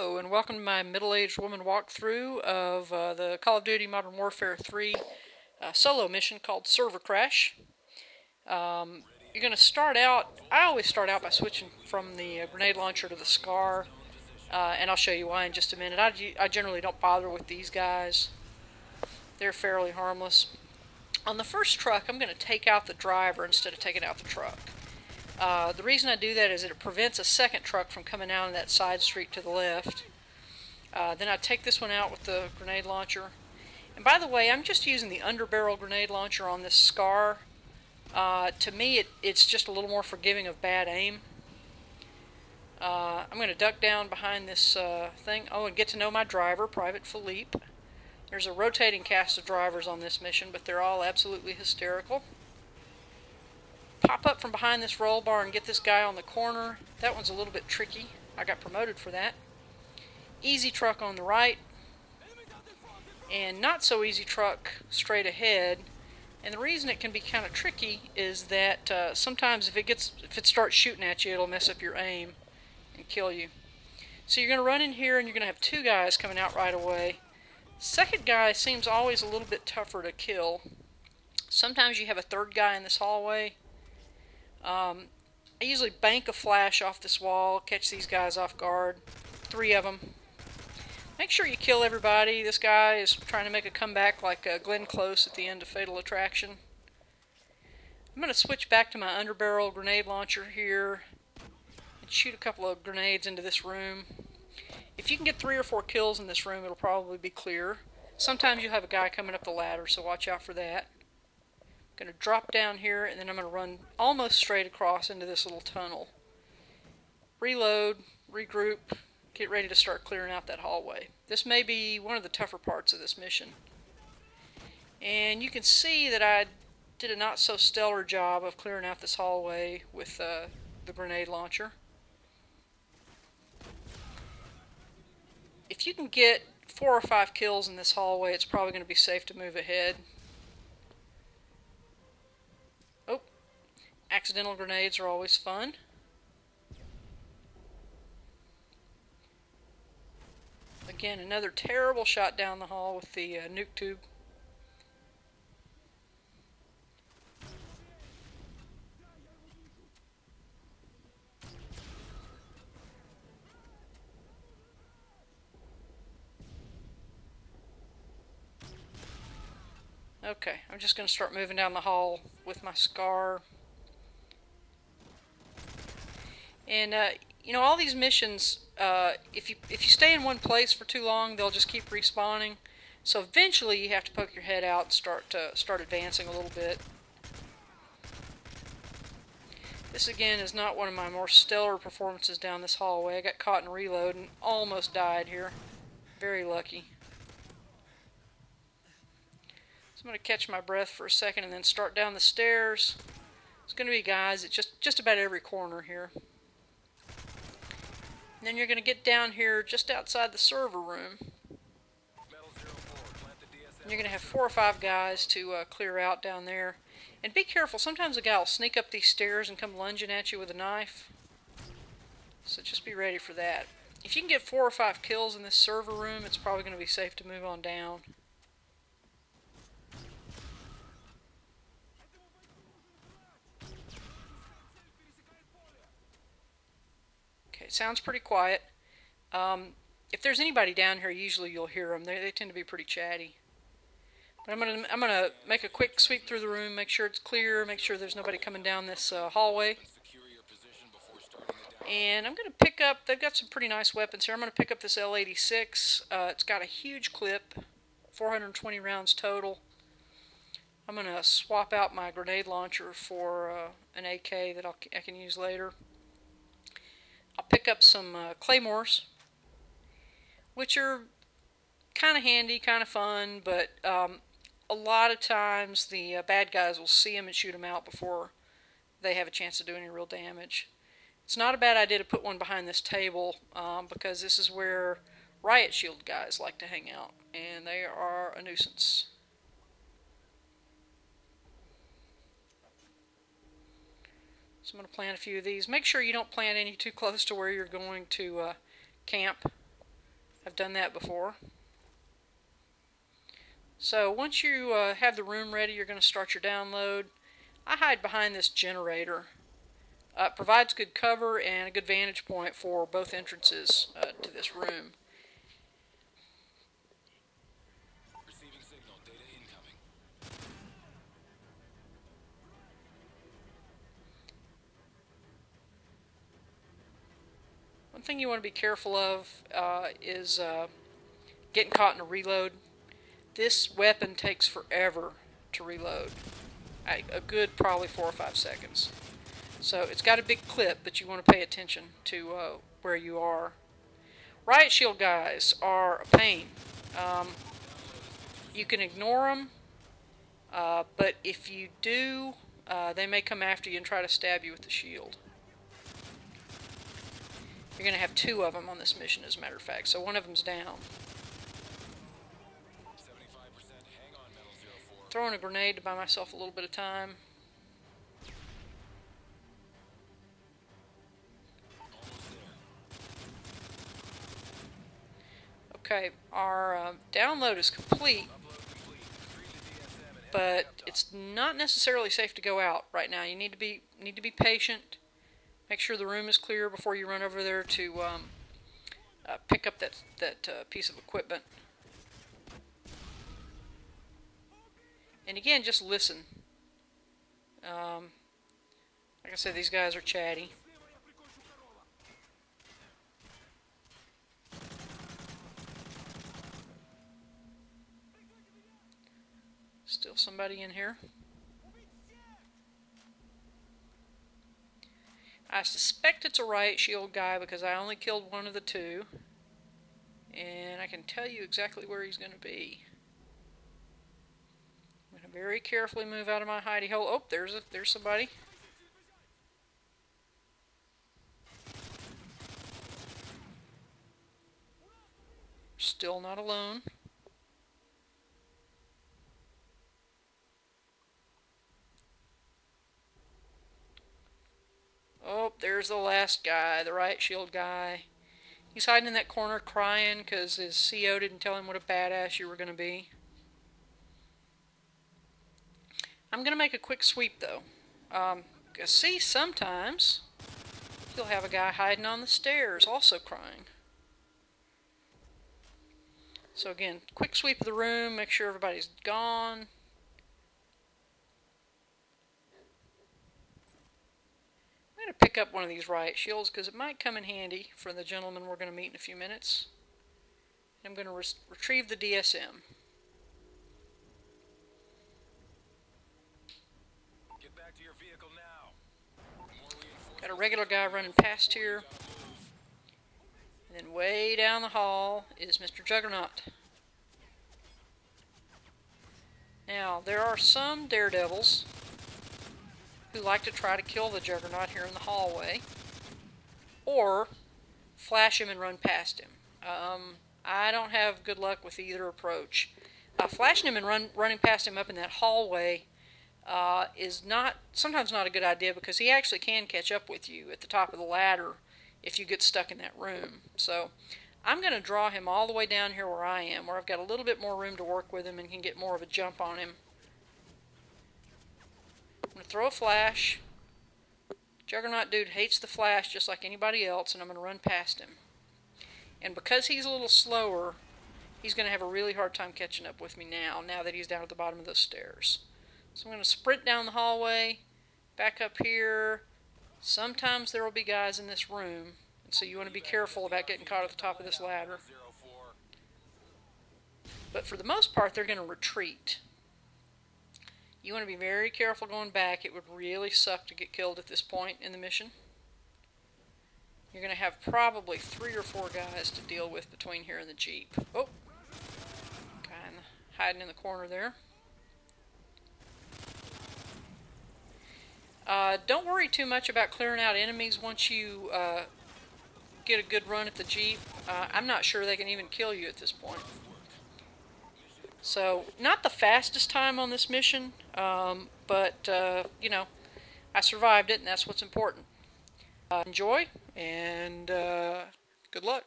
Hello, and welcome to my middle-aged woman walkthrough of the Call of Duty Modern Warfare 3 solo mission called Server Crash. You're going to start out, I always start out by switching from the grenade launcher to the SCAR, and I'll show you why in just a minute. I generally don't bother with these guys. They're fairly harmless. On the first truck, I'm going to take out the driver instead of taking out the truck. The reason I do that is that it prevents a second truck from coming out on that side street to the left. Then I take this one out with the grenade launcher. And by the way, I'm just using the underbarrel grenade launcher on this SCAR. To me, it's just a little more forgiving of bad aim. I'm going to duck down behind this thing. Oh, and get to know my driver, Private Philippe. There's a rotating cast of drivers on this mission, but they're all absolutely hysterical. Pop up from behind this roll bar and get this guy on the corner. That one's a little bit tricky. I got promoted for that. Easy truck on the right. And not so easy truck straight ahead. And the reason it can be kind of tricky is that sometimes if it starts shooting at you, it'll mess up your aim and kill you. So you're going to run in here and you're going to have two guys coming out right away. Second guy seems always a little bit tougher to kill. Sometimes you have a third guy in this hallway. I usually bank a flash off this wall, catch these guys off guard. 3 of them. Make sure you kill everybody. This guy is trying to make a comeback like Glenn Close at the end of Fatal Attraction. I'm going to switch back to my underbarrel grenade launcher here and shoot a couple of grenades into this room. If you can get 3 or 4 kills in this room, it'll probably be clear. Sometimes you'll have a guy coming up the ladder, so watch out for that. I'm going to drop down here, and then I'm going to run almost straight across into this little tunnel. Reload, regroup, get ready to start clearing out that hallway. This may be one of the tougher parts of this mission. And you can see that I did a not so stellar job of clearing out this hallway with the grenade launcher. If you can get 4 or 5 kills in this hallway, it's probably going to be safe to move ahead. Oh, accidental grenades are always fun. Again, another terrible shot down the hall with the nuke tube. Okay, I'm just going to start moving down the hall with my SCAR. And you know, all these missions, if you stay in one place for too long, they'll just keep respawning. So eventually, you have to poke your head out and start advancing a little bit. This again is not one of my more stellar performances down this hallway. I got caught in reload and almost died here. Very lucky. I'm going to catch my breath for a second and then start down the stairs. There's going to be guys at just about every corner here. And then you're going to get down here just outside the server room. And you're going to have 4 or 5 guys to clear out down there. And be careful, sometimes a guy will sneak up these stairs and come lunging at you with a knife. So just be ready for that. If you can get 4 or 5 kills in this server room, it's probably going to be safe to move on down. Okay, it sounds pretty quiet. If there's anybody down here, usually you'll hear them. They tend to be pretty chatty. But I'm gonna make a quick sweep through the room, make sure it's clear, make sure there's nobody coming down this hallway. And I'm gonna pick up. They've got some pretty nice weapons here. I'm gonna pick up this L86. It's got a huge clip, 420 rounds total. I'm gonna swap out my grenade launcher for an AK that I can use later. I'll pick up some claymores, which are kind of handy, kind of fun, but a lot of times the bad guys will see them and shoot them out before they have a chance to do any real damage. It's not a bad idea to put one behind this table because this is where riot shield guys like to hang out, and they are a nuisance. So I'm going to plant a few of these. Make sure you don't plant any too close to where you're going to camp. I've done that before. So once you have the room ready, you're going to start your download. I hide behind this generator. It provides good cover and a good vantage point for both entrances to this room. Receiving signal. Data incoming. One thing you want to be careful of is getting caught in a reload. This weapon takes forever to reload. A good probably 4 or 5 seconds. So it's got a big clip, but you want to pay attention to where you are. Riot shield guys are a pain. You can ignore them, but if you do, they may come after you and try to stab you with the shield. You're going to have 2 of them on this mission, as a matter of fact, so one of them's down. 75%. Hang on, Metal 04. Throwing a grenade to buy myself a little bit of time. Almost there. Okay, our download is complete, Upload complete. Retrieve the DSM and but it's not necessarily safe to go out right now. You need to be patient. Make sure the room is clear before you run over there to pick up that piece of equipment. And again, just listen. Like I said, these guys are chatty. Still somebody in here. I suspect it's a riot shield guy because I only killed one of the 2. And I can tell you exactly where he's going to be. I'm going to very carefully move out of my hidey hole. Oh, there's somebody. Still not alone. Oh, there's the last guy, the riot shield guy. He's hiding in that corner crying because his CO didn't tell him what a badass you were going to be. I'm going to make a quick sweep, though. Because see, sometimes you'll have a guy hiding on the stairs also crying. So again, quick sweep of the room, make sure everybody's gone. I'm going to pick up one of these riot shields because it might come in handy for the gentleman we're going to meet in a few minutes. I'm going to retrieve the DSM. Get back to your vehicle now. Got a regular guy running past here. And then way down the hall is Mr. Juggernaut. Now, there are some daredevils who like to try to kill the Juggernaut here in the hallway, or flash him and run past him. I don't have good luck with either approach. Flashing him and running past him up in that hallway is sometimes not a good idea because he actually can catch up with you at the top of the ladder if you get stuck in that room. So I'm going to draw him all the way down here where I am, where I've got a little bit more room to work with him and can get more of a jump on him. I'm going to throw a flash. Juggernaut dude hates the flash just like anybody else, and I'm going to run past him. And because he's a little slower, he's going to have a really hard time catching up with me now that he's down at the bottom of those stairs. So I'm going to sprint down the hallway, back up here. Sometimes there will be guys in this room, and so you want to be careful about getting caught at the top of this ladder. But for the most part, they're going to retreat. You want to be very careful going back. It would really suck to get killed at this point in the mission. You're going to have probably 3 or 4 guys to deal with between here and the Jeep. Oh, kind of hiding in the corner there. Don't worry too much about clearing out enemies once you get a good run at the Jeep. I'm not sure they can even kill you at this point. So, not the fastest time on this mission, but, you know, I survived it, and that's what's important. Enjoy, and good luck.